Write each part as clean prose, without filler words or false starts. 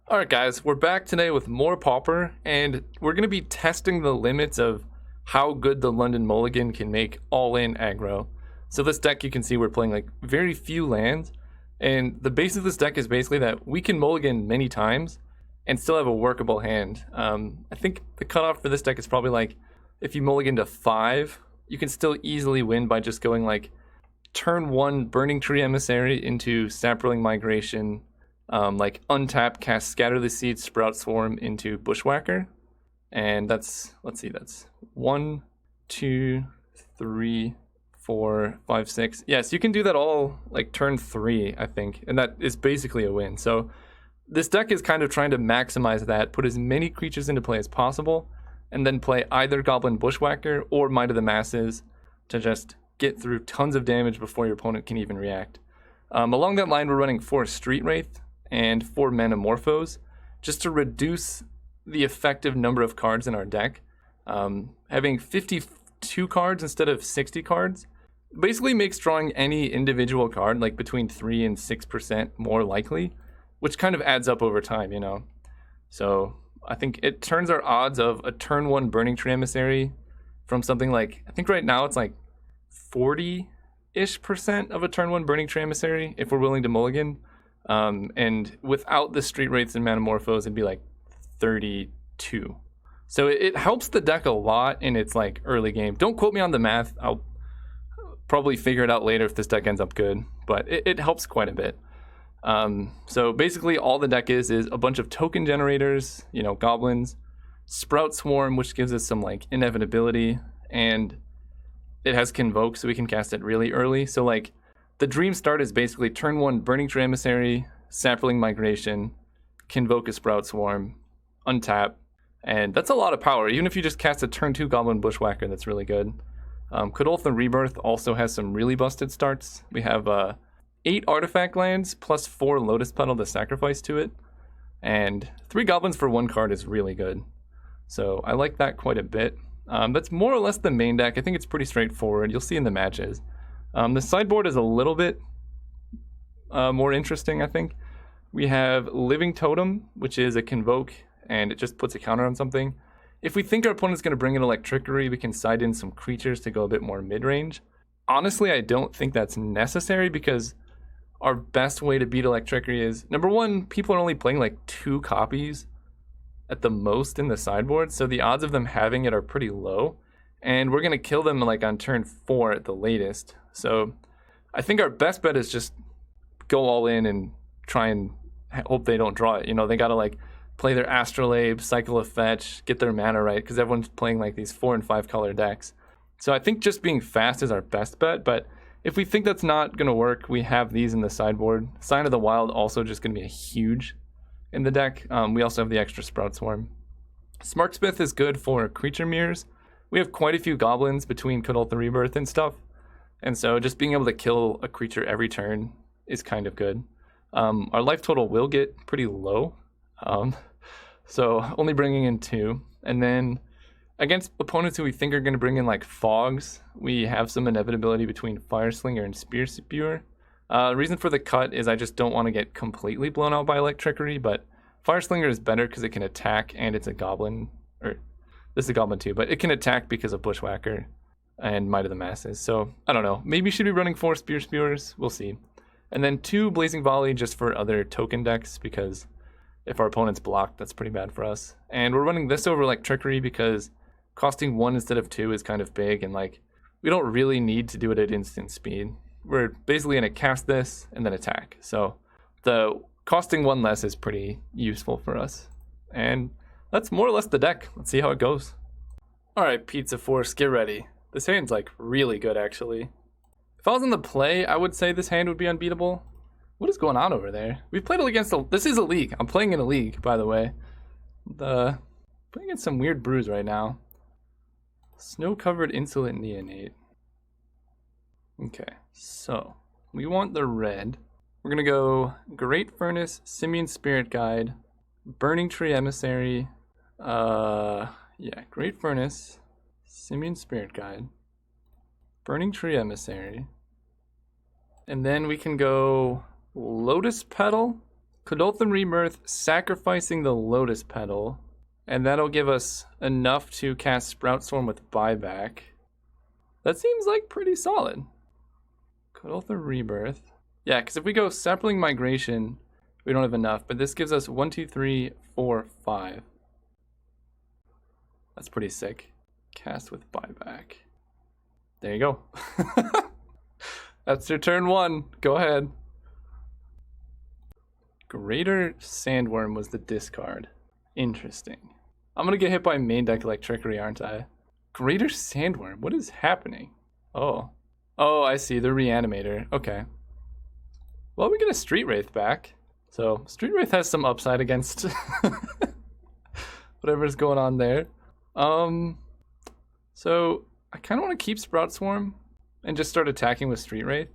Alright guys, we're back today with more Pauper, and we're going to be testing the limits of how good the London Mulligan can make all-in aggro. So this deck, you can see we're playing like very few lands, and the base of this deck is basically that we can mulligan many times and still have a workable hand. I think the cutoff for this deck is probably like, if you mulligan to 5, you can still easily win by just going like turn 1 Burning-Tree Emissary into Saproling Migration, like untap, cast Scatter the Seeds, Sprout Swarm into Bushwhacker. And that's, let's see, that's 1, 2, 3, 4, 5, 6. Yes, you can do that all like turn 3, I think. And that is basically a win. So this deck is kind of trying to maximize that, put as many creatures into play as possible, and then play either Goblin Bushwhacker or Might of the Masses to just get through tons of damage before your opponent can even react. Along that line, we're running 4 Street Wraith and 4 Manamorphose, just to reduce the effective number of cards in our deck. Having 52 cards instead of 60 cards basically makes drawing any individual card like between 3 and 6% more likely, which kind of adds up over time, you know. So I think it turns our odds of a turn 1 Burning-Tree Emissary from something like, I think right now it's like 40-ish% of a turn 1 Burning-Tree Emissary if we're willing to mulligan. And without the Street Wraiths and Manamorphose, it'd be like 32. So it helps the deck a lot in its like early game. Don't quote me on the math. I'll probably figure it out later if this deck ends up good, but it helps quite a bit. So basically all the deck is a bunch of token generators, you know, goblins, Sprout Swarm, which gives us some like inevitability, and it has Convoke, so we can cast it really early. So like the dream start is basically turn 1 Burning-Tree Emissary, Saproling Migration, Convoke a Sprout Swarm, untap, and that's a lot of power. Even if you just cast a turn 2 Goblin Bushwhacker, that's really good. Kuldotha Rebirth also has some really busted starts. We have 8 artifact lands plus 4 Lotus Petal to sacrifice to it, and 3 goblins for 1 card is really good. So I like that quite a bit. That's more or less the main deck. I think it's pretty straightforward. You'll see in the matches. The sideboard is a little bit more interesting, I think. We have Living Totem, which is a Convoke, and it just puts a counter on something. If we think our opponent's going to bring in Electricity, we can side in some creatures to go a bit more mid-range. Honestly, I don't think that's necessary because our best way to beat Electricity is, number one, people are only playing like 2 copies at the most in the sideboard, so the odds of them having it are pretty low. And we're going to kill them like on turn 4 at the latest. So I think our best bet is just go all in and try and hope they don't draw it. You know, they got to like play their Astrolabe, cycle a fetch, get their mana right, because everyone's playing like these 4 and 5 color decks. So I think just being fast is our best bet, but if we think that's not going to work, we have these in the sideboard. Sign of the Wild also just going to be a huge in the deck. We also have the extra Sprout Swarm. Sparksmith is good for creature mirrors. We have quite a few goblins between Kuldotha Rebirth and stuff, and so just being able to kill a creature every turn is kind of good. Our life total will get pretty low, so only bringing in 2. And then against opponents who we think are going to bring in like fogs, we have some inevitability between Fireslinger and Spear Spewer. The reason for the cut is I just don't want to get completely blown out by Electricity, but Fireslinger is better because it can attack and it's a goblin, or this is a goblin too, but it can attack because of Bushwhacker and Might of the Masses. So I don't know, maybe you should be running 4 Spear Spewers, we'll see. And then 2 Blazing Volley just for other token decks, because if our opponent's blocked, that's pretty bad for us. And we're running this over Electricity because costing 1 instead of 2 is kind of big, and like we don't really need to do it at instant speed. We're basically going to cast this and then attack. So the costing 1 less is pretty useful for us. And that's more or less the deck. Let's see how it goes. Alright, Pizza Force, get ready. This hand's like really good actually. If I was in the play, I would say this hand would be unbeatable. What is going on over there? We've played against this is a league. I'm playing in a league, by the way. Playing against some weird brews right now. Snow-covered insolent neonate. Okay, so we want the red. We're gonna go Great Furnace, Simian Spirit Guide, Burning-Tree Emissary. Yeah, Great Furnace, Simian Spirit Guide, Burning-Tree Emissary, and then we can go Lotus Petal, Kuldotha Rebirth, sacrificing the Lotus Petal, and that'll give us enough to cast Sprout Storm with buyback. That seems like pretty solid. Kuldotha Rebirth. Yeah, because if we go Saproling Migration, we don't have enough, but this gives us 1, 2, 3, 4, 5. That's pretty sick. Cast with buyback. There you go. That's your turn 1. Go ahead. Greater Sandworm was the discard. Interesting. I'm gonna get hit by main deck Electricity, aren't I? Greater Sandworm, what is happening? Oh. Oh, I see, the Reanimator. Okay. Well, we get a Street Wraith back. So, Street Wraith has some upside against whatever's going on there. So, I kind of want to keep Sprout Swarm and just start attacking with Street Wraith.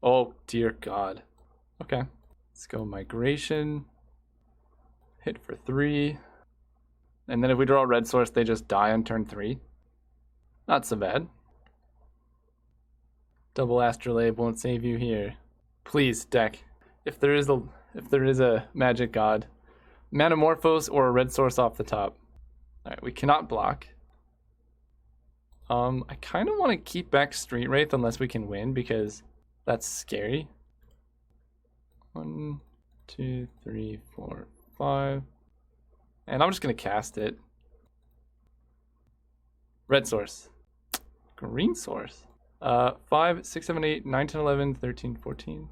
Oh, dear God. Okay. Let's go Migration. Hit for 3. And then if we draw a red source, they just die on turn 3. Not so bad. Double Astrolabe won't save you here. Please, deck. If there is a magic god, Manamorphose or a red source off the top. Alright, we cannot block. I kind of want to keep back Street Wraith unless we can win, because that's scary. 1, 2, 3, 4, 5. And I'm just going to cast it. Red source. Green source. 5, 6, 7, 8, 9, 10, 11, 13, 14.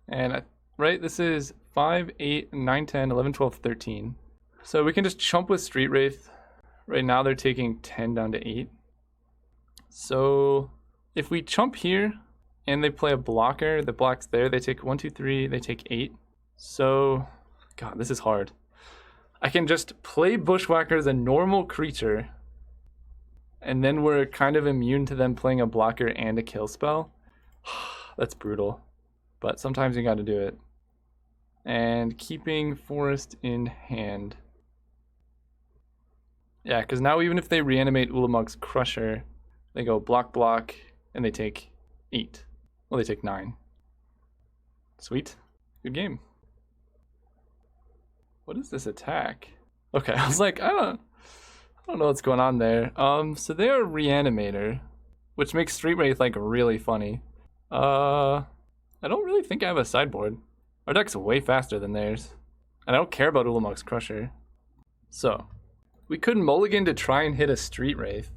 And, right, this is 5, 8, 9, 10, 11, 12, 13. So we can just chump with Street Wraith. Right now they're taking 10 down to 8. So if we chump here and they play a blocker that blocks there, they take 1, 2, 3, they take 8. So, God, this is hard. I can just play Bushwhacker as a normal creature, and then we're kind of immune to them playing a blocker and a kill spell. That's brutal. But sometimes you gotta do it. And keeping Forest in hand. Yeah, because now even if they reanimate Ulamog's Crusher, they go block, block, and they take 8. Well, they take 9. Sweet. Good game. What is this attack? Okay, I was like, I don't know what's going on there. So they are Reanimator, which makes Street Wraith like really funny. I don't really think I have a sideboard. Our deck's way faster than theirs. And I don't care about Ulamog's Crusher. So, we could Mulligan to try and hit a Street Wraith,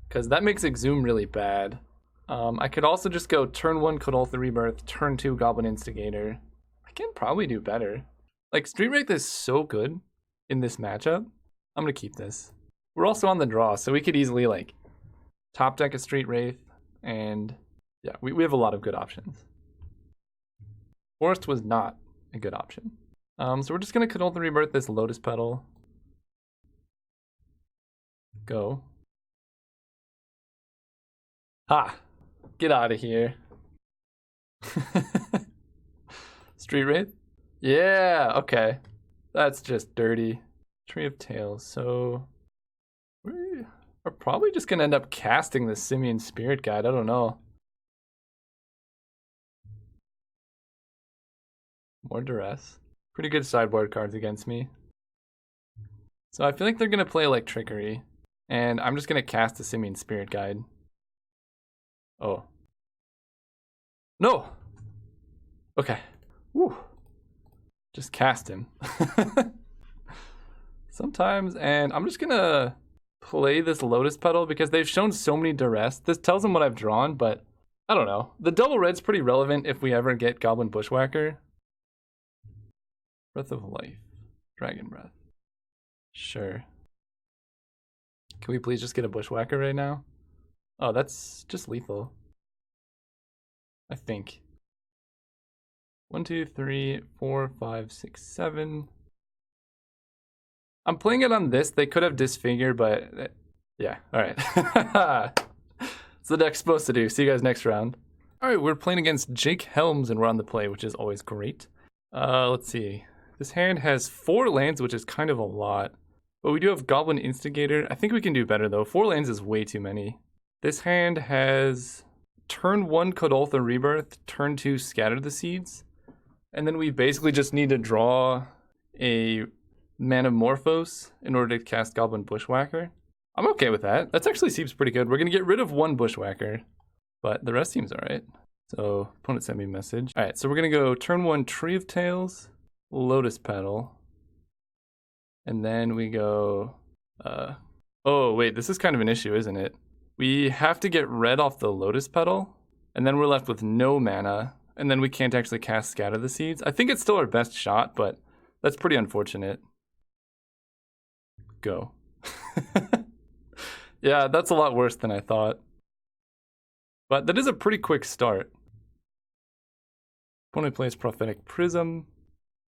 because that makes Exhume really bad. I could also just go turn 1 Kuldotha Rebirth, turn 2 Goblin Instigator. I can probably do better. Like, Street Wraith is so good in this matchup. I'm going to keep this. We're also on the draw, so we could easily, like, top deck a Street Wraith, and yeah, we have a lot of good options. Forest was not a good option. So we're just going to Kuldotha Rebirth this Lotus Petal. Go. Ha! Get out of here. Street Wraith? Yeah, okay. That's just dirty. Tree of Tails. So we are probably just going to end up casting the Simian Spirit Guide. I don't know. More Duress. Pretty good sideboard cards against me. So I feel like they're going to play like Trickery. And I'm just going to cast the Simian Spirit Guide. Oh. No! Okay. Woo. Just cast him. Sometimes, and I'm just going to play this Lotus Petal because they've shown so many Duress. This tells them what I've drawn, but I don't know. The double red's pretty relevant if we ever get Goblin Bushwhacker. Breath of Life. Dragon Breath. Sure. Can we please just get a Bushwhacker right now? Oh, that's just lethal. I think. 1, 2, 3, 4, 5, 6, 7. I'm playing it on this. They could have Disfigure, but yeah. All right. That's the deck's supposed to do. See you guys next round. All right, we're playing against Jake Helms, and we're on the play, which is always great. Let's see. This hand has 4 lands, which is kind of a lot. But we do have Goblin Instigator. I think we can do better, though. 4 lands is way too many. This hand has turn 1 Kuldotha Rebirth, turn 2 Scatter the Seeds, and then we basically just need to draw a Manamorphose in order to cast Goblin Bushwhacker. I'm okay with that. That actually seems pretty good. We're going to get rid of 1 Bushwhacker, but the rest seems alright. So, opponent sent me a message. Alright, so we're going to go turn 1 Tree of Tails, Lotus Petal, and then we go... oh, wait, this is kind of an issue, isn't it? We have to get red off the Lotus Petal, and then we're left with no mana, and then we can't actually cast Scatter the Seeds. I think it's still our best shot, but that's pretty unfortunate. Go. Yeah, that's a lot worse than I thought. But that is a pretty quick start. Opponent plays Prophetic Prism.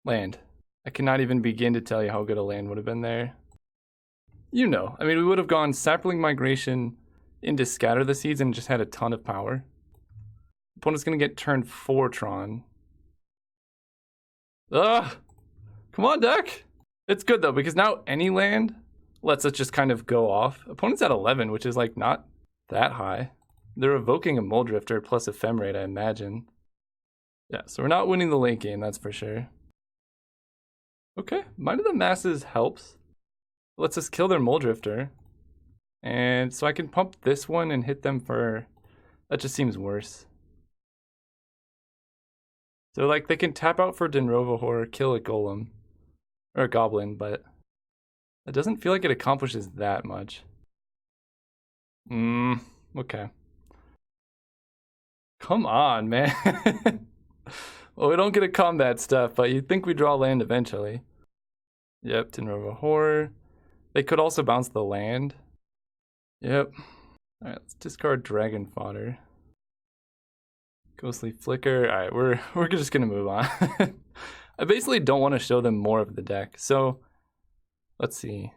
Land. I cannot even begin to tell you how good a land would have been there. You know, I mean, we would have gone Saproling Migration into Scatter the Seeds and just had a ton of power. Opponent's going to get turn 4 Tron. Ugh! Come on, deck! It's good, though, because now any land lets us just kind of go off. Opponent's at 11, which is, like, not that high. They're evoking a Muldrifter plus Ephemerate, I imagine. Yeah, so we're not winning the late game, that's for sure. Okay, Mind of the Masses helps. Lets us kill their Muldrifter. And so I can pump this one and hit them for... That just seems worse. So, like, they can tap out for Denrova Horror, kill a Golem. Or a Goblin, but... It doesn't feel like it accomplishes that much. Okay. Come on, man. Well, we don't get a combat stuff, but you'd think we draw land eventually. Yep, Denrova Horror. They could also bounce the land. Yep. Alright, let's discard Dragon Fodder. Ghostly Flicker. Alright, we're just gonna move on. I basically don't want to show them more of the deck, so let's see.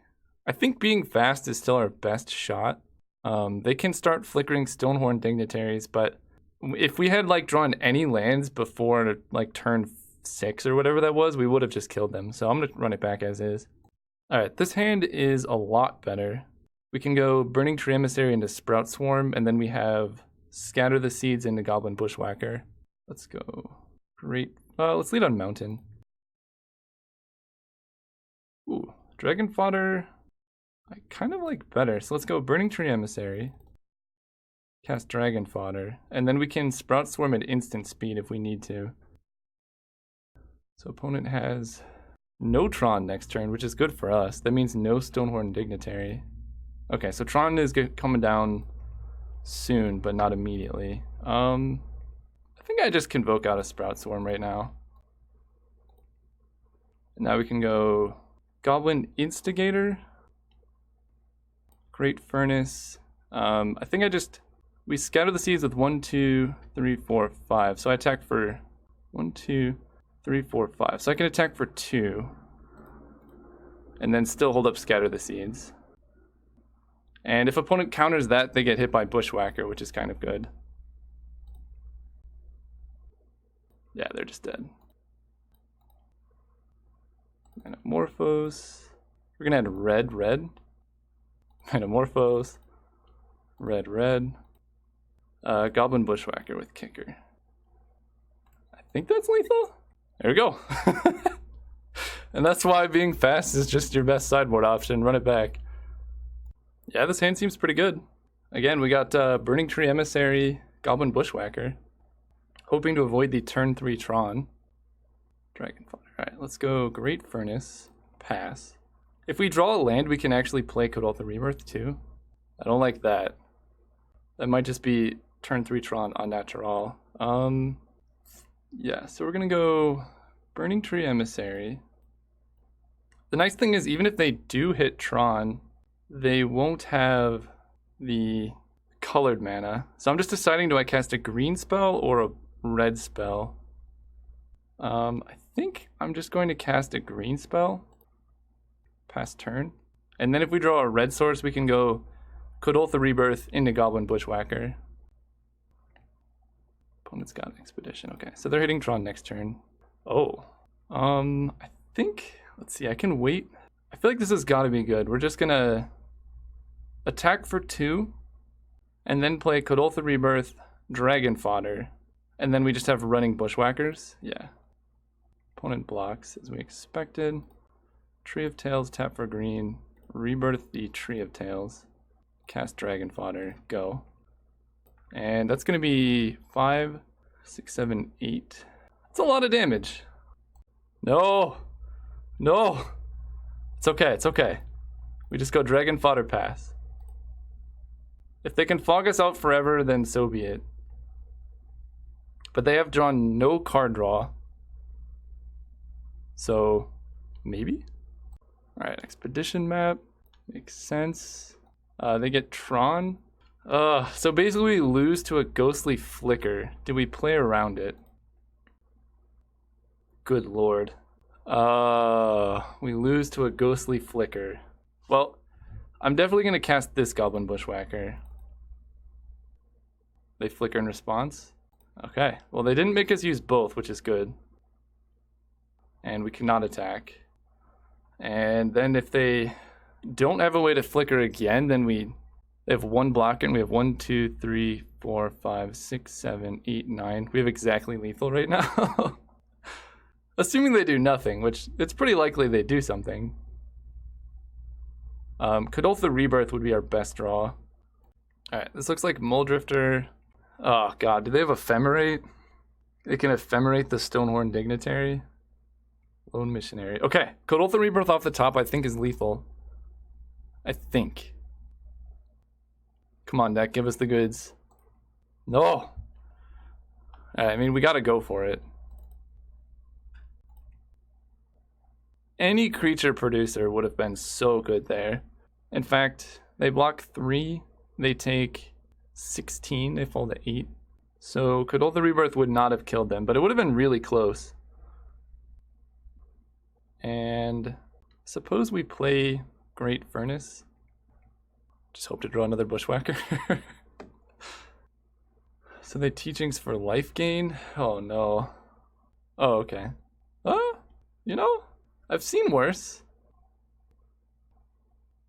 I think being fast is still our best shot. They can start flickering Stonehorn Dignitaries, but if we had like drawn any lands before like turn 6 or whatever that was, we would have just killed them. So I'm gonna run it back as is. Alright, this hand is a lot better. We can go Burning-Tree Emissary into Sprout Swarm, and then we have Scatter the Seeds into Goblin Bushwhacker. Let's go. Great. Let's lead on Mountain. Ooh, Dragon Fodder. I kind of like better. So let's go Burning-Tree Emissary. Cast Dragon Fodder. And then we can Sprout Swarm at instant speed if we need to. So opponent has no Tron next turn, which is good for us. That means no Stonehorn Dignitary. Okay, so Tron is coming down soon, but not immediately. I think I just Convoke out a Sprout Swarm right now. And now we can go Goblin Instigator. Great Furnace. I think we Scatter the Seeds with 1, 2, 3, 4, 5. So I attack for 1, 2, 3, 4, 5. So I can attack for 2. And then still hold up Scatter the Seeds. And if opponent counters that, they get hit by Bushwhacker, which is kind of good. Yeah, they're just dead. Manamorphose. We're going to add red, red. Manamorphose. Red, red. Goblin Bushwhacker with Kicker. I think that's lethal. There we go. And that's why being fast is just your best sideboard option. Run it back. Yeah, this hand seems pretty good. Again, we got Burning-Tree Emissary, Goblin Bushwhacker. Hoping to avoid the turn 3 Tron. Dragon Fodder. Alright, let's go Great Furnace. Pass. If we draw a land, we can actually play Kuldotha Rebirth too. I don't like that. That might just be turn 3 Tron unnatural. Yeah, so we're gonna go Burning-Tree Emissary. The nice thing is, even if they do hit Tron, they won't have the colored mana. So I'm just deciding, do I cast a green spell or a red spell? I think I'm just going to cast a green spell. Pass turn. And then if we draw a red source, we can go Kuldotha Rebirth into Goblin Bushwhacker. Opponent's got Expedition. Okay, so they're hitting Tron next turn. Oh. I think, let's see, I can wait. I feel like this has got to be good. We're just gonna attack for 2, and then play Kuldotha Rebirth, Dragon Fodder. And then we just have running Bushwhackers. Yeah. Opponent blocks as we expected. Tree of Tails, tap for green. Rebirth the Tree of Tails. Cast Dragon Fodder. Go. And that's going to be 5, 6, 7, 8. That's a lot of damage. No. No. It's okay. It's okay. We just go Dragon Fodder pass. If they can fog us out forever, then so be it. But they have drawn no card draw. So, maybe? Alright, Expedition map. Makes sense. They get Tron. So basically we lose to a Ghostly Flicker. Do we play around it? Good lord. We lose to a Ghostly Flicker. Well, I'm definitely going to cast this Goblin Bushwhacker. They flicker in response? Okay. Well, they didn't make us use both, which is good. And we cannot attack. And then if they don't have a way to flicker again, then they have one block and we have 1, 2, 3, 4, 5, 6, 7, 8, 9. We have exactly lethal right now. Assuming they do nothing, which it's pretty likely they do something. Kuldotha Rebirth would be our best draw. Alright, this looks like Muldrifter. Oh god, do they have Ephemerate? They can Ephemerate the Stonehorn Dignitary. Lone Missionary. Okay, Kuldotha Rebirth off the top I think is lethal. I think. Come on, deck, give us the goods. No! I mean, we gotta go for it. Any creature producer would have been so good there. In fact, they block 3, they take 16, they fall to 8. So Kuldotha Rebirth would not have killed them, but it would have been really close. And suppose we play Great Furnace. Just hope to draw another Bushwhacker. So they teachings for life gain? Oh no. Oh, okay. You know, I've seen worse.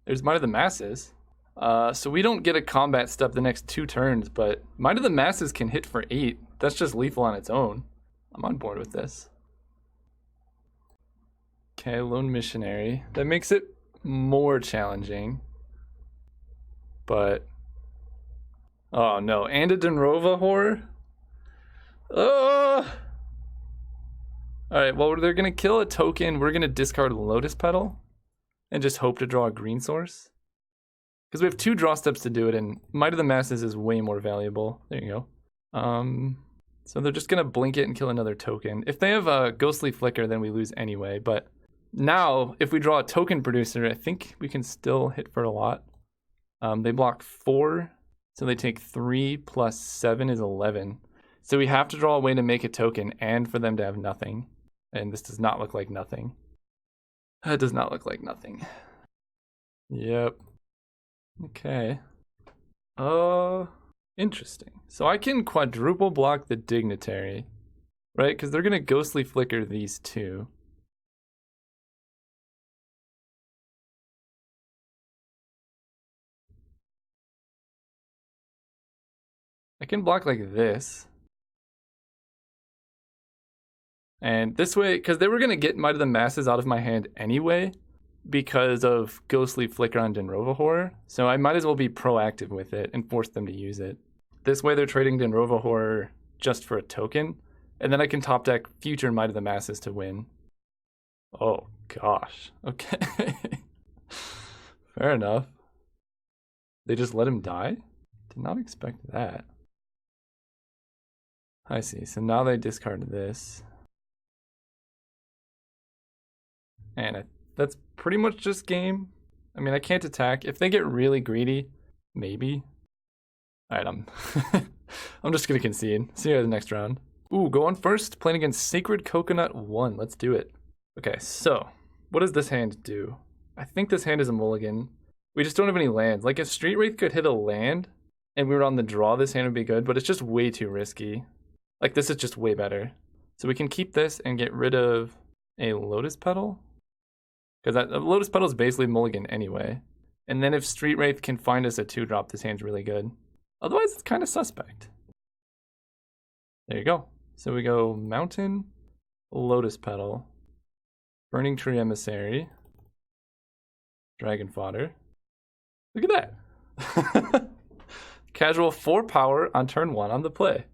There's Might of the Masses. So we don't get a combat step the next 2 turns, but Might of the Masses can hit for 8. That's just lethal on its own. I'm on board with this. Okay, Lone Missionary. That makes it more challenging. But... oh no, and a Denrova Horror? Alright, well they're gonna kill a token. We're gonna discard Lotus Petal. And just hope to draw a green source. Because we have 2 draw steps to do it, and Might of the Masses is way more valuable. There you go. So they're just going to blink it and kill another token. If they have a Ghostly Flicker, then we lose anyway. But now, if we draw a token producer, I think we can still hit for a lot. They block 4, so they take 3 plus 7 is 11. So we have to draw a way to make a token and for them to have nothing. And this does not look like nothing. That does not look like nothing. Yep. Okay. Interesting. So I can quadruple block the Dignitary, right? Because they're going to Ghostly Flicker these 2. I can block like this. And this way, because they were going to get Might of the Masses out of my hand anyway, because of Ghostly Flicker on Denrova Horror. So I might as well be proactive with it and force them to use it. This way they're trading Denrova Horror just for a token, and then I can top deck future Might of the Masses to win. Oh gosh, okay. Fair enough. They just let him die? Did not expect that. I see, so now they discard this. And that's pretty much just game. I mean, I can't attack. If they get really greedy, maybe. Alright, I'm just gonna concede. See you in the next round. Ooh, go on first. Playing against Sacred Coconut 1. Let's do it. Okay, so what does this hand do? I think this hand is a mulligan. We just don't have any lands. Like if Street Wraith could hit a land and we were on the draw, this hand would be good, but it's just way too risky. Like this is just way better. So we can keep this and get rid of a Lotus Petal. Because that Lotus Petal is basically mulligan anyway. And then if Street Wraith can find us a 2-drop, this hand's really good. Otherwise, it's kind of suspect. There you go. So we go Mountain, Lotus Petal, Burning-Tree Emissary, Dragon Fodder. Look at that. Casual 4 power on turn 1 on the play.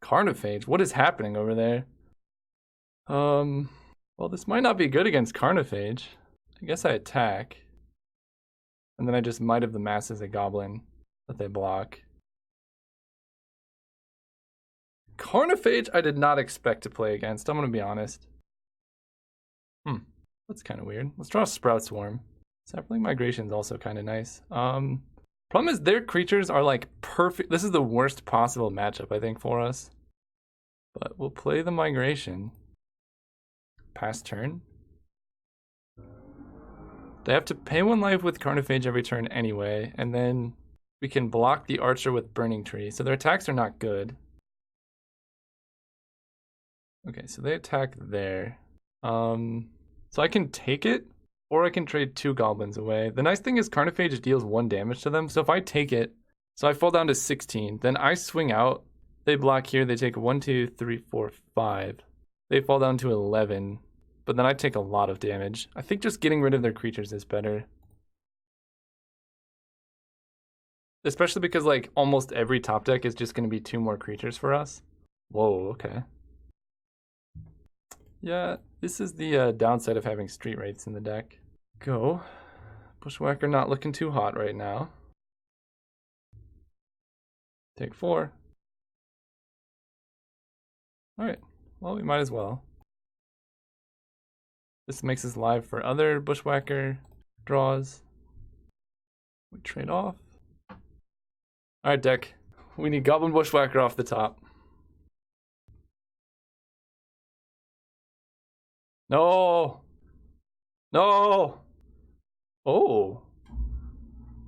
Carnophage, what is happening over there? Well, this might not be good against Carnophage. I guess I attack. And then I just Might of the Masses a Goblin that they block. Carnophage I did not expect to play against, I'm gonna be honest. That's kind of weird. Let's draw a Sprout Swarm. Saproling Migration is also kind of nice. Problem is their creatures are like perfect. This is the worst possible matchup, I think, for us. But we'll play the Migration. Pass turn. They have to pay 1 life with Carnophage every turn anyway, and then we can block the Archer with Burning-Tree. So their attacks are not good. Okay, so they attack there. So I can take it, or I can trade 2 goblins away. The nice thing is Carnophage deals 1 damage to them, so if I take it, so I fall down to 16, then I swing out, they block here, they take 1, 2, 3, 4, 5. They fall down to 11, but then I take a lot of damage. I think just getting rid of their creatures is better. Especially because like almost every top deck is just going to be 2 more creatures for us. Whoa, okay. Yeah, this is the downside of having Street Wraiths in the deck. Go. Bushwhacker not looking too hot right now. Take 4. Alright, well we might as well. This makes us live for other Bushwhacker draws. We trade off. Alright deck, we need Goblin Bushwhacker off the top. No! No! Oh!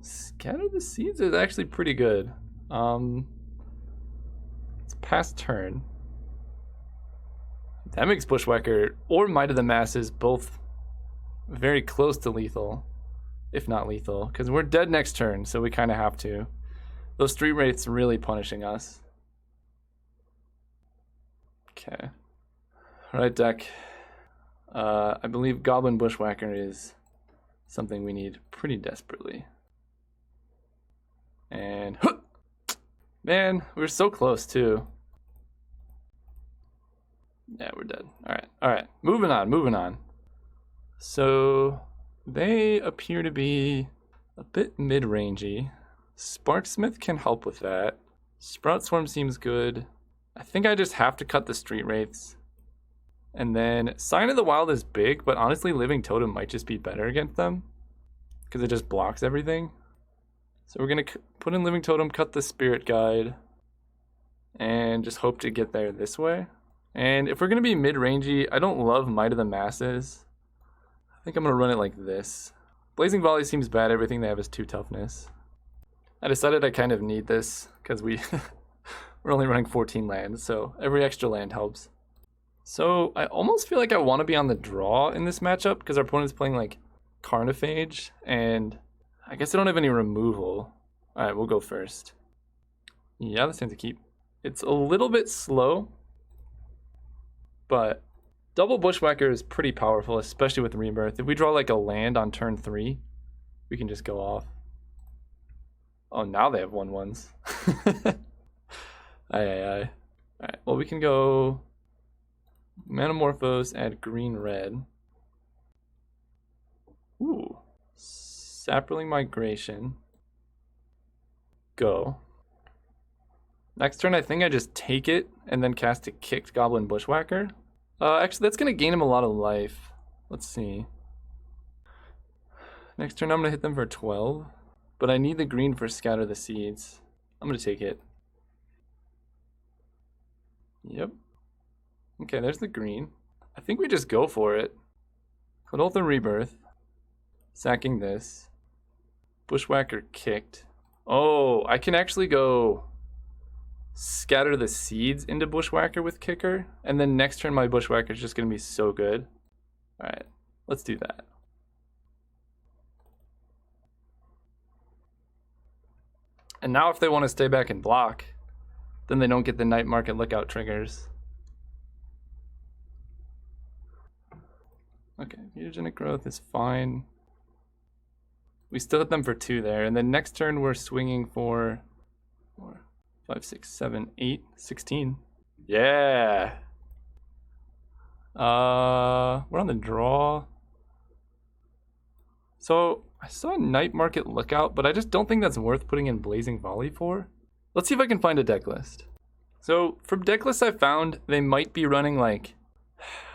Scatter the Seeds is actually pretty good. It's past turn. That makes Bushwhacker or Might of the Masses both very close to lethal, if not lethal, because we're dead next turn, so we kind of have to. Those Street Wraiths really punishing us. Okay. Alright, deck. I believe Goblin Bushwhacker is something we need pretty desperately. And man, we were so close too. Yeah, we're dead. Alright. Moving on. So they appear to be a bit mid-rangey. Sparksmith can help with that. Sprout Swarm seems good. I think I just have to cut the Street Wraiths. And then Sign of the Wild is big, but honestly Living Totem might just be better against them because it just blocks everything. So we're going to put in Living Totem, cut the Spirit Guide, and just hope to get there this way. And if we're going to be mid-rangey, I don't love Might of the Masses. I think I'm going to run it like this. Blazing Volley seems bad, everything they have is 2 toughness. I decided I kind of need this because we're only running 14 lands, so every extra land helps. So I almost feel like I want to be on the draw in this matchup because our opponent's playing like Carnophage, and I guess I don't have any removal. Alright, we'll go first. Yeah, this hand's a keep. It's a little bit slow, but double Bushwhacker is pretty powerful, especially with Rebirth. If we draw like a land on turn 3, we can just go off. Oh, now they have 1/1s. Alright, well we can go Manamorphose, add green-red. Ooh. Saproling Migration. Go. Next turn, I think I just take it and then cast a kicked Goblin Bushwhacker. Actually, that's going to gain him a lot of life. Let's see. Next turn, I'm going to hit them for 12. But I need the green for Scatter the Seeds. I'm going to take it. Yep. Okay, there's the green. I think we just go for it. Kuldotha Rebirth. Sacking this. Bushwhacker kicked. Oh, I can actually go Scatter the Seeds into Bushwhacker with Kicker. And then next turn my Bushwhacker is just going to be so good. Alright, let's do that. And now if they want to stay back and block, then they don't get the Night Market Lookout triggers. Okay, Mutagenic Growth is fine. We still hit them for 2 there, and then next turn we're swinging for 4, 5, 6, 7, 8, 16. Yeah! We're on the draw. So, I saw Night Market Lookout, but I just don't think that's worth putting in Blazing Volley for. Let's see if I can find a deck list. So, from deck lists I found, they might be running like...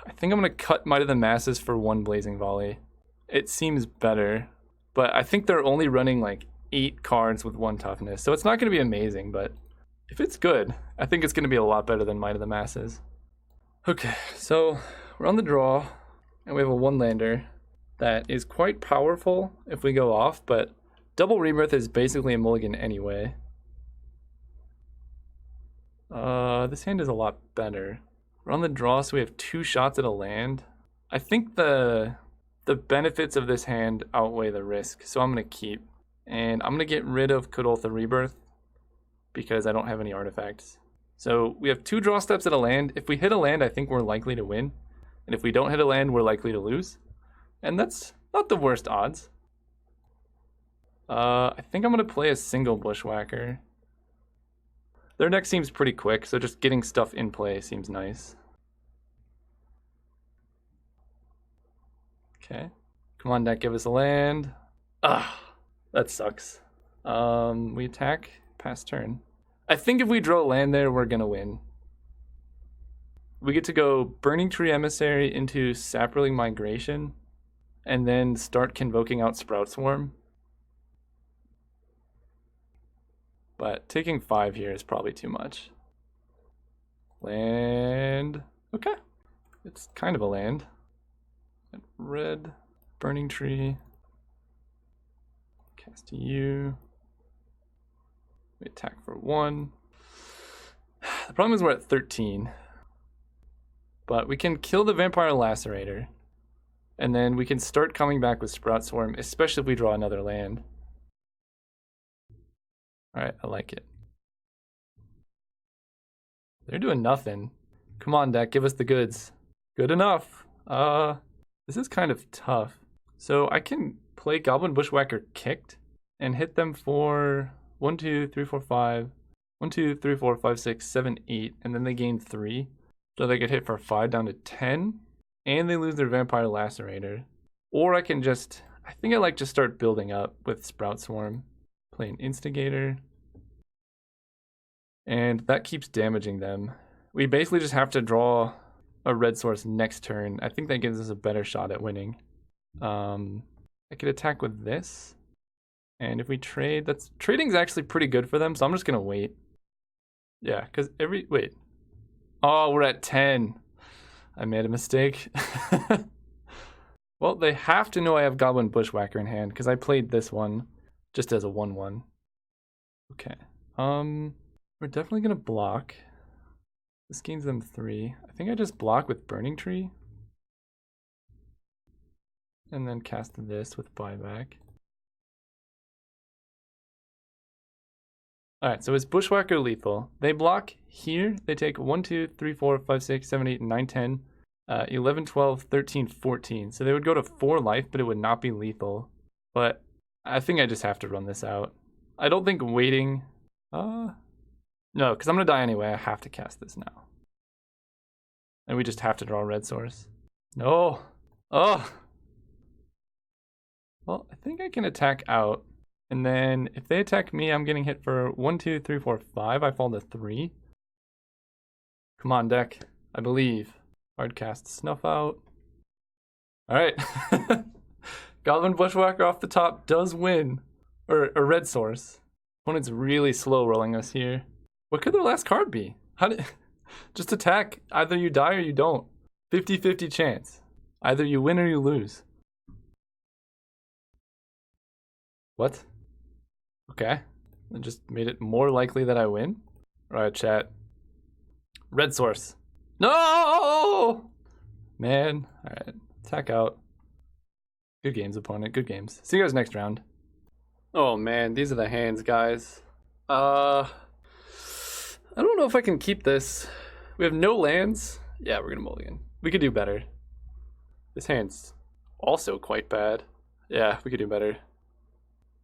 I think I'm going to cut Might of the Masses for 1 Blazing Volley. It seems better, but I think they're only running like 8 cards with 1 toughness, so it's not going to be amazing, but if it's good, I think it's going to be a lot better than Might of the Masses. Okay, so we're on the draw, and we have a 1-lander that is quite powerful if we go off, but Double Rebirth is basically a mulligan anyway. This hand is a lot better. We're on the draw, so we have 2 shots at a land. I think the benefits of this hand outweigh the risk, so I'm going to keep. And I'm going to get rid of Kuldotha Rebirth because I don't have any artifacts. So we have 2 draw steps at a land. If we hit a land, I think we're likely to win. And if we don't hit a land, we're likely to lose. And that's not the worst odds. I think I'm going to play a single Bushwhacker. Their deck seems pretty quick, so just getting stuff in play seems nice. Okay. Come on, deck, give us a land. Ah, that sucks. We attack, pass turn. I think if we draw a land there, we're going to win. We get to go Burning-Tree Emissary into Saproling Migration, and then start convoking out Sprout Swarm. But taking 5 here is probably too much. Land. Okay. It's kind of a land. Red. Burning-Tree. Cast to you. We attack for 1. The problem is we're at 13. But we can kill the Vampire Lacerator. And then we can start coming back with Sprout Swarm, especially if we draw another land. Alright, I like it. They're doing nothing. Come on, deck, give us the goods. Good enough. This is kind of tough. So I can play Goblin Bushwhacker kicked and hit them for 1, 2, 3, 4, 5. 1, 2, 3, 4, 5, 6, 7, 8, and then they gain 3. So they get hit for 5 down to 10. And they lose their Vampire Lacerator. Or I can just, I think I like just start building up with Sprout Swarm. Play an Instigator. And that keeps damaging them. We basically just have to draw a red source next turn. I think that gives us a better shot at winning. I could attack with this. And if we trade, trading's actually pretty good for them, so I'm just gonna wait. Yeah, because wait. Oh, we're at 10. I made a mistake. Well, they have to know I have Goblin Bushwhacker in hand, because I played this one just as a 1/1. Okay. We're definitely gonna block. This gains them 3. I think I just block with Burning-Tree. And then cast this with buyback. Alright, so is Bushwhacker lethal? They block here. They take 1, 2, 3, 4, 5, 6, 7, 8, 9, 10, 11, 12, 13, 14. So they would go to 4 life, but it would not be lethal. But I think I just have to run this out. I don't think waiting... No, because I'm going to die anyway. I have to cast this now. And we just have to draw a red source. No! Oh! Well, I think I can attack out. And then if they attack me, I'm getting hit for 1, 2, 3, 4, 5. I fall to 3. Come on, deck. I believe. Hard cast Snuff out. Alright. Goblin Bushwhacker off the top does win. Or a red source. Opponent's really slow rolling us here. What could their last card be? Just attack. Either you die or you don't. 50-50 chance. Either you win or you lose. What? Okay. I just made it more likely that I win. Alright, chat. Red source. No! Man. Alright. Attack out. Good games, opponent. Good games. See you guys next round. Oh man, these are the hands, guys. I don't know if I can keep this. We have no lands. Yeah, we're gonna mulligan. We could do better. This hand's also quite bad. Yeah, we could do better.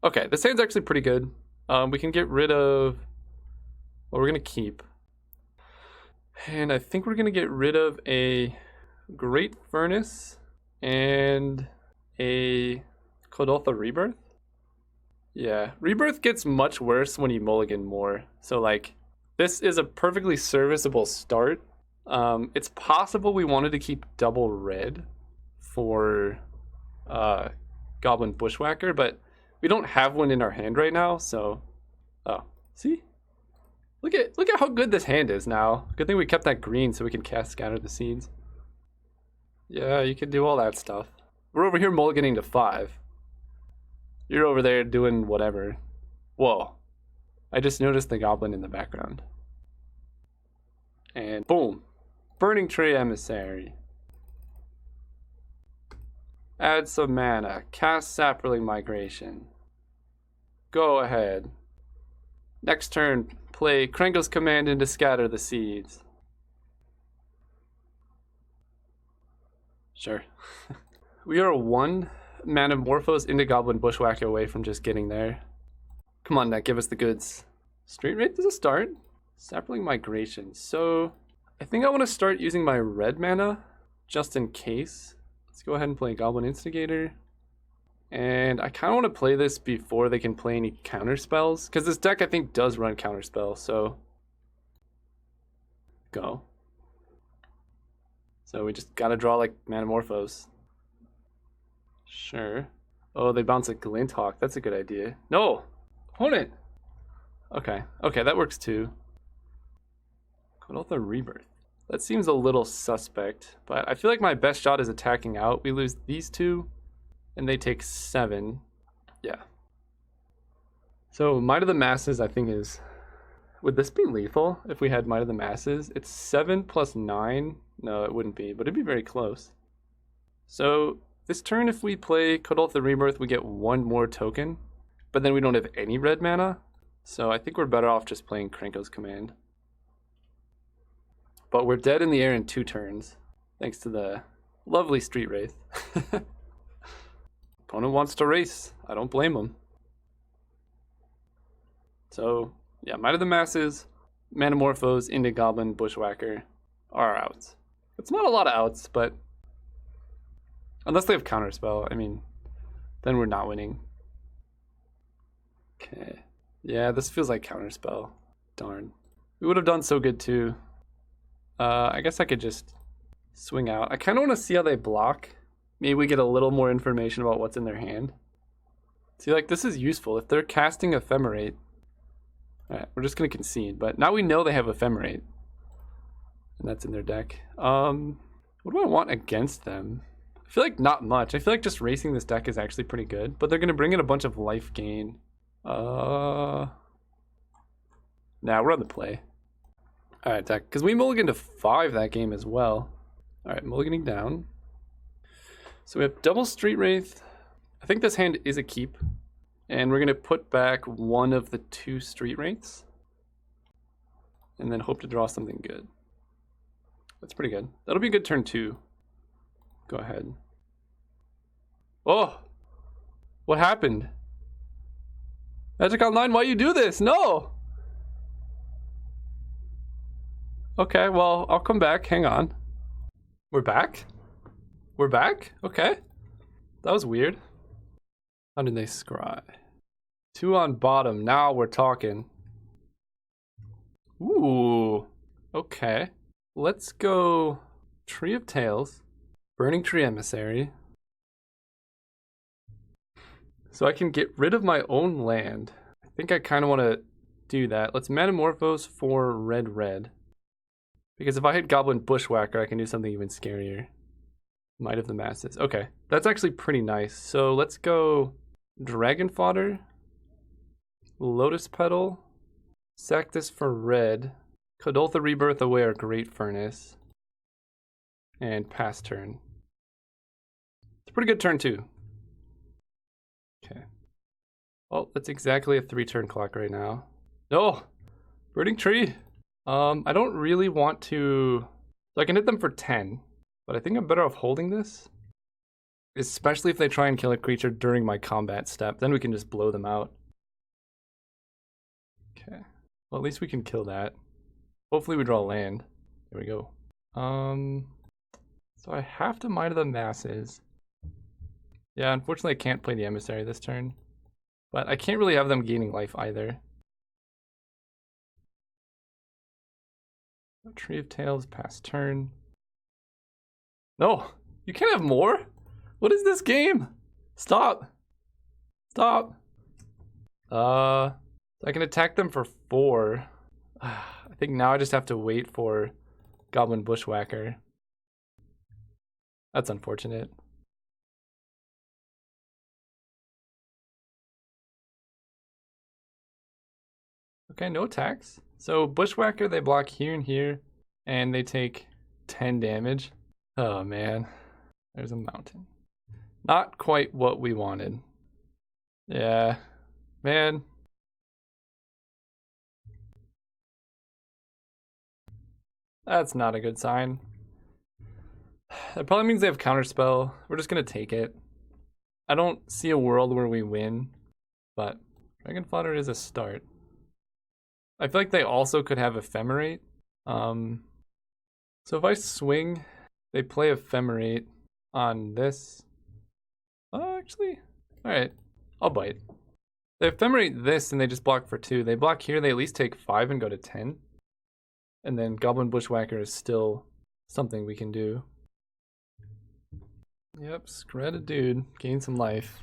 Okay, this hand's actually pretty good. We can get rid of... Well, we're gonna keep. And I think we're gonna get rid of a Great Furnace and a Kuldotha Rebirth. Yeah, Rebirth gets much worse when you mulligan more. So like, this is a perfectly serviceable start. It's possible we wanted to keep double red for Goblin Bushwhacker, but we don't have one in our hand right now, so... Oh, see? Look at how good this hand is now. Good thing we kept that green so we can cast Scatter the Seeds. Yeah, you can do all that stuff. We're over here mulliganing to 5. You're over there doing whatever. Whoa. I just noticed the goblin in the background. And boom. Burning-Tree Emissary. Add some mana. Cast Saproling Migration. Go ahead. Next turn, play Krenko's command in to scatter the seeds. Sure. We are 1 Manamorphose into Goblin Bushwhacker away from just getting there. Come on, Net, give us the goods. Street Wraith is a start. Saproling Migration. So, I think I want to start using my red mana, just in case. Let's go ahead and play Goblin Instigator. And I kind of want to play this before they can play any counter spells, because this deck I think does run counter spells, so... Go. So we just gotta draw like Manamorphose. Sure. Oh, they bounce a Glinthawk. That's a good idea. No! Opponent! Okay. Okay, that works too. Kuldotha Rebirth. That seems a little suspect, but I feel like my best shot is attacking out. We lose these 2, and they take 7. Yeah. So Might of the Masses, I think is... Would this be lethal if we had Might of the Masses? It's 7 plus 9. No, it wouldn't be, but it'd be very close. So this turn, if we play Kuldotha Rebirth, we get 1 more token, but then we don't have any red mana. So I think we're better off just playing Krenko's command. But we're dead in the air in 2 turns, thanks to the lovely Street Wraith. Opponent wants to race. I don't blame him. So, yeah, Might of the Masses, Manamorphose into Goblin Bushwhacker are outs. It's not a lot of outs, but unless they have Counterspell, I mean, then we're not winning. Okay. Yeah, this feels like Counterspell. Darn. We would have done so good too. I guess I could just swing out. I kind of want to see how they block. Maybe we get a little more information about what's in their hand. See, like, this is useful. If they're casting Ephemerate... Alright, we're just going to concede. But now we know they have Ephemerate. And that's in their deck. What do I want against them? I feel like not much. I feel like just racing this deck is actually pretty good. But they're going to bring in a bunch of life gain. Nah, we're on the play. Alright, deck. Because we mulliganed to 5 that game as well. Alright, mulliganing down. So we have double Street Wraith. I think this hand is a keep. And we're going to put back 1 of the 2 Street Wraiths. And then hope to draw something good. That's pretty good. That'll be a good turn 2. Go ahead. Oh! What happened? Magic Online, why you do this? No! Okay, well, I'll come back. Hang on. We're back? We're back? Okay. That was weird. How did they scry? 2 on bottom. Now we're talking. Ooh. Okay. Let's go Tree of Tails. Burning-Tree Emissary. So I can get rid of my own land. I think I kind of want to do that. Let's Manamorphose for red. Because if I hit Goblin Bushwhacker, I can do something even scarier. Might of the Masses. Okay, that's actually pretty nice. So let's go Dragon Fodder, Lotus Petal, sack this for red, Kuldotha Rebirth away our Great Furnace, and pass turn. It's a pretty good turn too. Okay. Well, that's exactly a 3-turn clock right now. No! Burning Tree! I don't really want to... So I can hit them for 10, but I think I'm better off holding this. Especially if they try and kill a creature during my combat step. Then we can just blow them out. Okay. Well, at least we can kill that. Hopefully we draw land. There we go. So I have to Might of the Masses. Yeah, unfortunately I can't play the Emissary this turn. But I can't really have them gaining life either. Tree of Tails, pass turn. No! You can't have more? What is this game? Stop! Stop! I can attack them for 4. I think now I just have to wait for Goblin Bushwhacker. That's unfortunate. Okay, no attacks. So Bushwhacker, they block here and here, and they take 10 damage. Oh man, there's a mountain. Not quite what we wanted. Yeah, man. That's not a good sign. That probably means they have counterspell. We're just gonna take it. I don't see a world where we win, but Dragon Fodder is a start. I feel like they also could have Ephemerate. So if I swing, they play Ephemerate on this. Oh, actually, all right, I'll bite. They Ephemerate this and they just block for 2. They block here, they at least take 5 and go to 10. And then Goblin Bushwhacker is still something we can do. Yep, scred a dude, gain some life.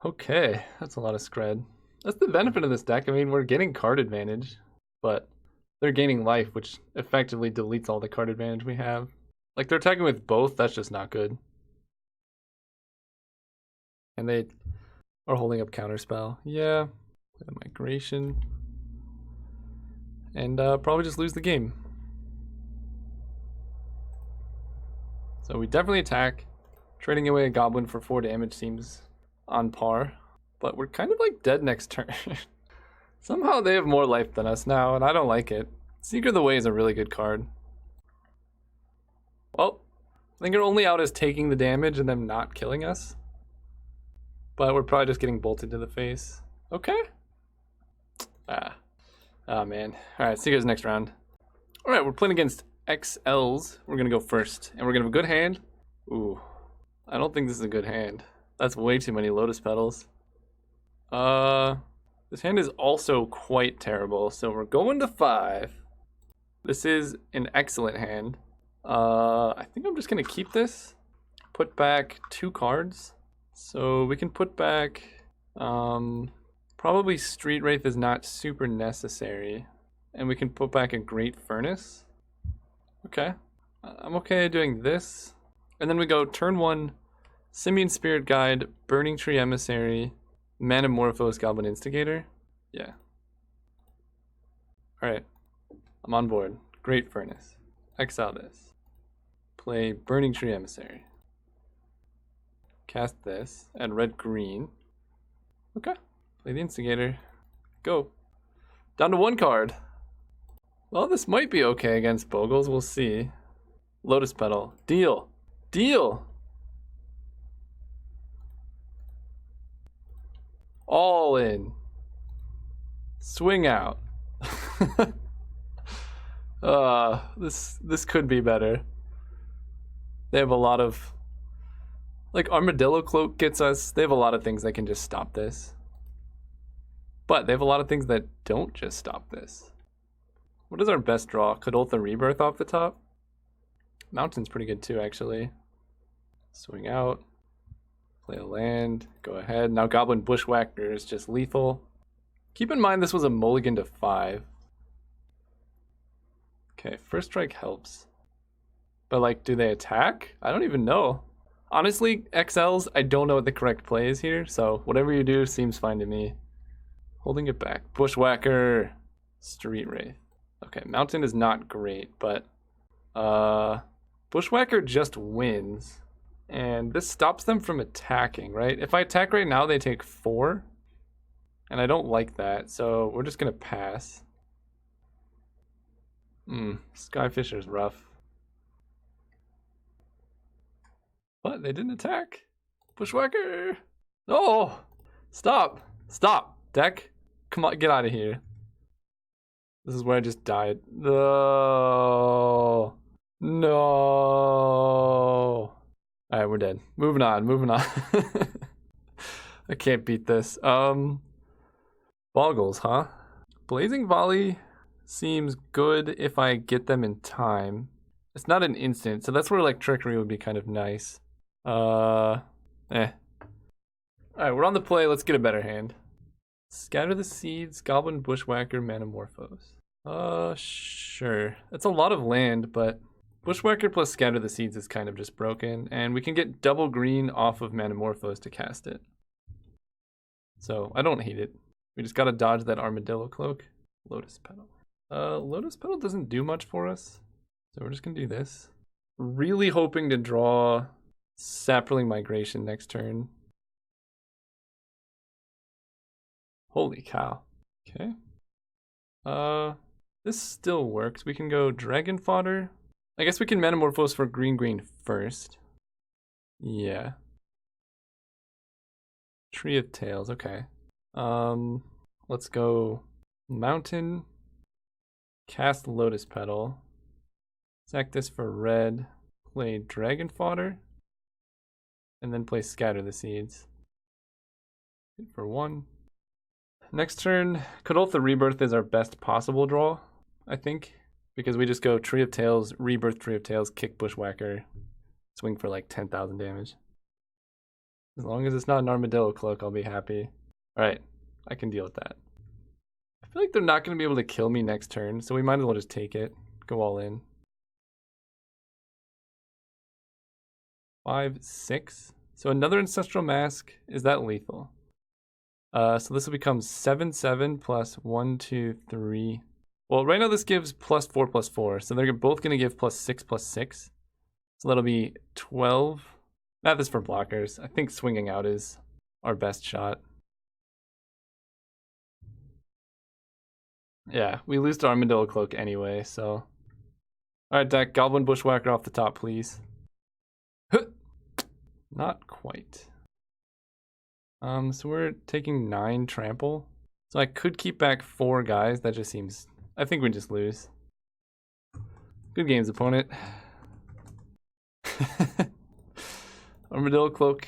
Okay, that's a lot of scred. That's the benefit of this deck. I mean, we're getting card advantage, but they're gaining life, which effectively deletes all the card advantage we have. Like, they're attacking with both, that's just not good. And they are holding up counterspell. Yeah, the migration. And probably just lose the game. So we definitely attack. Trading away a goblin for 4 damage seems on par. But we're kind of like dead next turn. Somehow they have more life than us now, and I don't like it. Seeker of the Way is a really good card. Well, I think you're only out as taking the damage and them not killing us. But we're probably just getting bolted to the face. Okay. Oh man. Alright, see you guys next round. Alright, we're playing against XLs. We're gonna go first. And we're gonna have a good hand. Ooh. I don't think this is a good hand. That's way too many Lotus Petals. This hand is also quite terrible, so we're going to 5. This is an excellent hand. I think I'm just gonna keep this. Put back 2 cards. So we can put back, probably Street Wraith is not super necessary. And we can put back a Great Furnace. Okay. I'm okay doing this. And then we go turn 1, Simian Spirit Guide, Burning-Tree Emissary, Manamorphose, Goblin Instigator. Yeah. Alright. I'm on board. Great Furnace. Exile this. Play Burning-Tree Emissary. Cast this. And red-green. Okay. Play the Instigator. Go. Down to 1 card. Well, this might be okay against Bogles. We'll see. Lotus Petal. Deal. Deal! All in. Swing out. This could be better. They have a lot of... Like, Armadillo Cloak gets us. They have a lot of things that can just stop this. But they have a lot of things that don't just stop this. What is our best draw? Kuldotha Rebirth off the top? Mountain's pretty good too, actually. Swing out. Play a land. Go ahead. Now Goblin Bushwhacker is just lethal. Keep in mind this was a mulligan to 5. Okay, first strike helps. But like, do they attack? I don't even know. Honestly, XLs, I don't know what the correct play is here, so whatever you do seems fine to me. Holding it back. Bushwhacker. Street Wraith. Okay, Mountain is not great, but Bushwhacker just wins. And this stops them from attacking, right? If I attack right now, they take 4. And I don't like that, so we're just gonna pass. Skyfisher's rough. What? They didn't attack? Bushwhacker! Oh! Stop! Stop! Deck! Come on, get out of here. This is where I just died. No! No! Alright, we're dead. Moving on, moving on. I can't beat this. Boggles, huh? Blazing Volley seems good if I get them in time. It's not an instant, so that's where like Trickery would be kind of nice. Alright, we're on the play. Let's get a better hand. Scatter the Seeds, Goblin Bushwhacker, Manamorphose. Sure. That's a lot of land, but Bushwhacker plus Scatter the Seeds is kind of just broken, and we can get double green off of Manamorphose to cast it. So I don't hate it. We just gotta dodge that Armadillo Cloak. Lotus Petal. Lotus Petal doesn't do much for us, so we're just gonna do this. Really hoping to draw Saproling Migration next turn. Holy cow. Okay. This still works. We can go Dragon Fodder. I guess we can Manamorphose for green first. Yeah. Tree of Tails, okay. Let's go Mountain. Cast Lotus Petal. Sack this for red. Play Dragon Fodder. And then play Scatter the Seeds. Hit for 1. Next turn, Kuldotha Rebirth is our best possible draw, I think. Because we just go Tree of Tails, Rebirth, Tree of Tails, kick Bushwhacker, swing for like 10,000 damage. As long as it's not an Armadillo Cloak, I'll be happy. Alright, I can deal with that. I feel like they're not going to be able to kill me next turn, so we might as well just take it. Go all in. 5, 6. So another Ancestral Mask. Is that lethal? So this will become 7/7 plus 1, 2, 3. Well, right now this gives +4/+4, so they're both going to give +6/+6. So that'll be 12. Not this for blockers. I think swinging out is our best shot. Yeah, we lose to Armadillo Cloak anyway, so. Alright, deck, Goblin Bushwhacker off the top, please. Not quite. So we're taking 9 trample. So I could keep back 4 guys. That just seems... I think we just lose. Good games, opponent. Armadillo Cloak,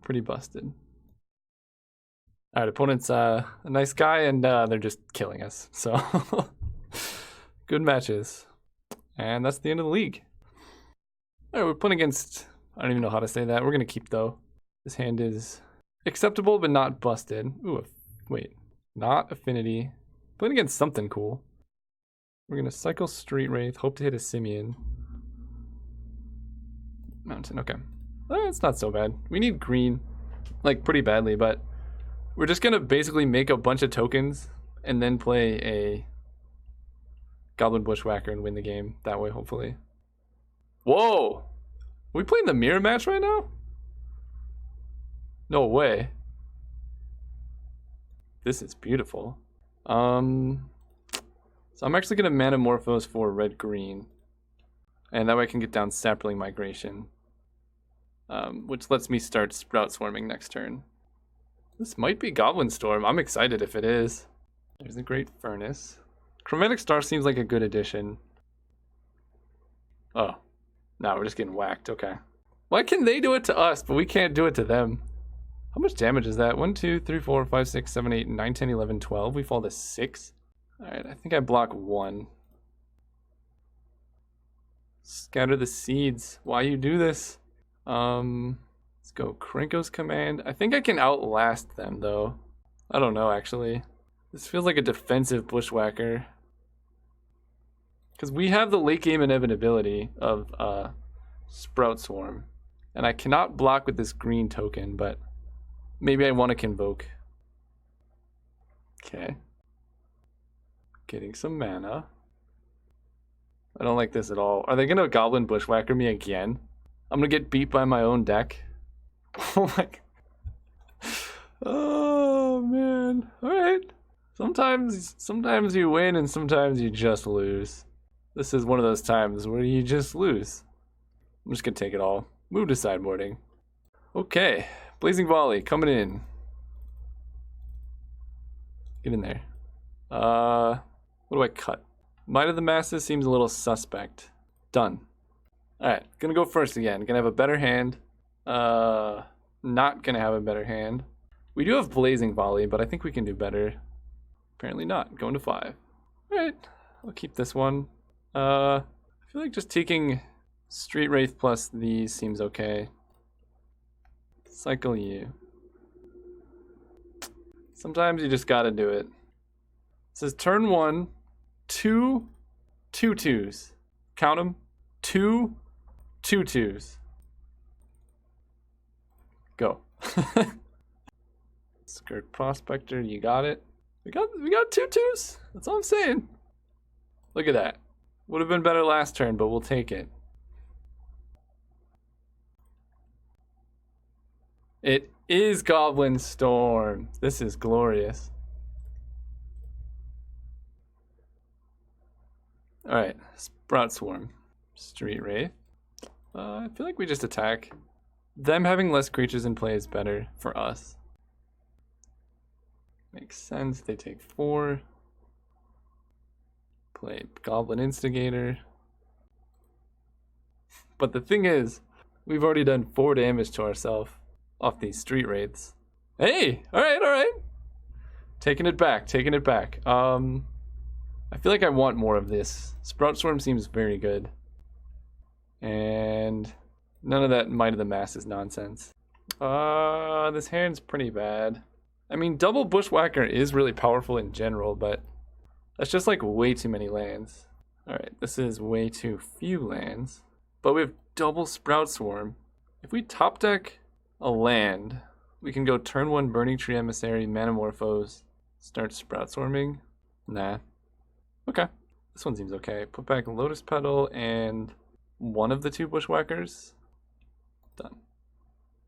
pretty busted. Alright, opponent's a nice guy, and they're just killing us. So, good matches. And that's the end of the league. Alright, we're playing against... I don't even know how to say that. We're going to keep, though. This hand is... acceptable, but not busted. Ooh, wait. Not Affinity. Playing against something cool. We're going to cycle Street Wraith. Hope to hit a Simian. Mountain, okay. It's not so bad. We need green, like, pretty badly, but we're just going to basically make a bunch of tokens and then play a Goblin Bushwhacker and win the game that way, hopefully. Whoa! Are we playing the mirror match right now? No way. This is beautiful. So I'm actually going to Manamorphose for red-green. And that way I can get down Saproling Migration. Which lets me start Sprout Swarming next turn. This might be Goblin Storm. I'm excited if it is. There's a Great Furnace. Chromatic Star seems like a good addition. Oh. No, we're just getting whacked. Okay. Why can they do it to us, but we can't do it to them? How much damage is that? 1, 2, 3, 4, 5, 6, 7, 8, 9, 10, 11, 12. We fall to 6. Alright, I think I block 1. Scatter the Seeds. Why you do this? Let's go Krenko's Command. I think I can outlast them, though. I don't know, actually. This feels like a defensive Bushwhacker. Because we have the late game inevitability of Sprout Swarm. And I cannot block with this green token, but maybe I want to Convoke. Okay. Getting some mana. I don't like this at all. Are they going to Goblin Bushwhacker me again? I'm going to get beat by my own deck. Oh my god. Oh man. All right. Sometimes you win and sometimes you just lose. This is one of those times where you just lose. I'm just gonna take it all. Move to sideboarding. Okay. Blazing Volley coming in. Get in there. What do I cut? Might of the Masses seems a little suspect. Done. Alright, gonna go first again. Gonna have a better hand. Not gonna have a better hand. We do have Blazing Volley, but I think we can do better. Apparently not. Going to 5. Alright, I'll keep this one. I feel like just taking Street Wraith plus these seems okay. Cycle you. Sometimes you just gotta do it. It says turn 1, 2 2/2s. Count them. 2 2/2s. Go. Skirt Prospector, you got it. We got 2/2s. That's all I'm saying. Look at that. Would have been better last turn, but we'll take it. It is Goblin Storm. This is glorious. Alright, Sprout Swarm. Street Wraith. I feel like we just attack. Them having less creatures in play is better for us. Makes sense. They take 4. Play Goblin Instigator. But the thing is, we've already done 4 damage to ourselves off these Street Wraiths. Hey! Alright. Taking it back. I feel like I want more of this. Sprout Swarm seems very good. And none of that Might of the Masses nonsense. This hand's pretty bad. I mean, double Bushwhacker is really powerful in general, but that's just like way too many lands. Alright, this is way too few lands. But we have double Sprout Swarm. If we top deck a land, we can go turn 1 Burning-Tree Emissary, Manamorphose, start Sprout Swarming. Nah. Okay. This one seems okay. Put back Lotus Petal and one of the 2 Bushwhackers. Done.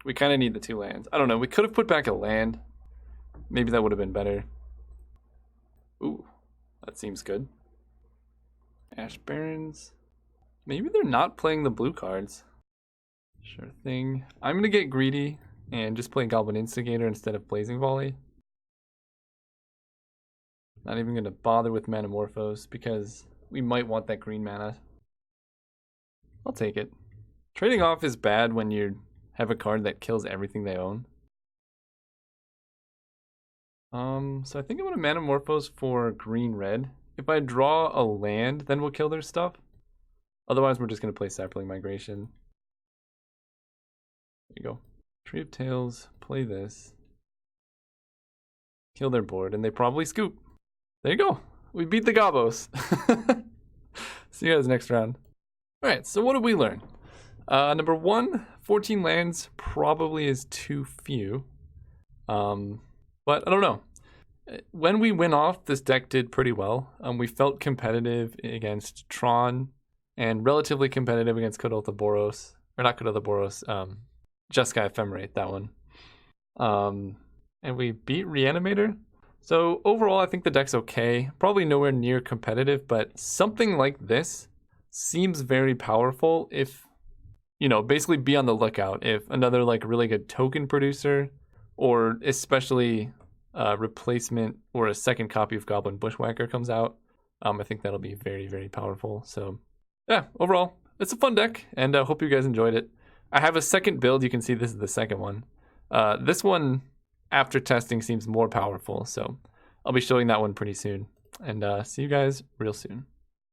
We kind of need the 2 lands. I don't know. We could have put back a land. Maybe that would have been better. Ooh. That seems good. Ash Barrens. Maybe they're not playing the blue cards. Sure thing. I'm going to get greedy and just play Goblin Instigator instead of Blazing Volley. Not even going to bother with Manamorphose because we might want that green mana. I'll take it. Trading off is bad when you have a card that kills everything they own. So I think I'm going to Manamorphose for green-red. If I draw a land, then we'll kill their stuff. Otherwise, we're just going to play Saproling Migration. There you go. Tree of Tails, play this. Kill their board, and they probably scoop. There you go. We beat the Gobos. See you guys next round. Alright, so what did we learn? Number 1, 14 lands probably is too few. But I don't know. When we went off, this deck did pretty well. We felt competitive against Tron and relatively competitive against Kuldotha Boros. Or not Kuldotha Boros, Jeskai Ephemerate, that one. And we beat Reanimator. So overall, I think the deck's okay. Probably nowhere near competitive, but something like this seems very powerful if, you know, basically be on the lookout. If another like really good token producer or especially replacement or a second copy of Goblin Bushwhacker comes out, I think that'll be very, very powerful. So yeah, overall, it's a fun deck, and I hope you guys enjoyed it. I have a second build. You can see this is the second one. This one, after testing, seems more powerful, so I'll be showing that one pretty soon. And see you guys real soon.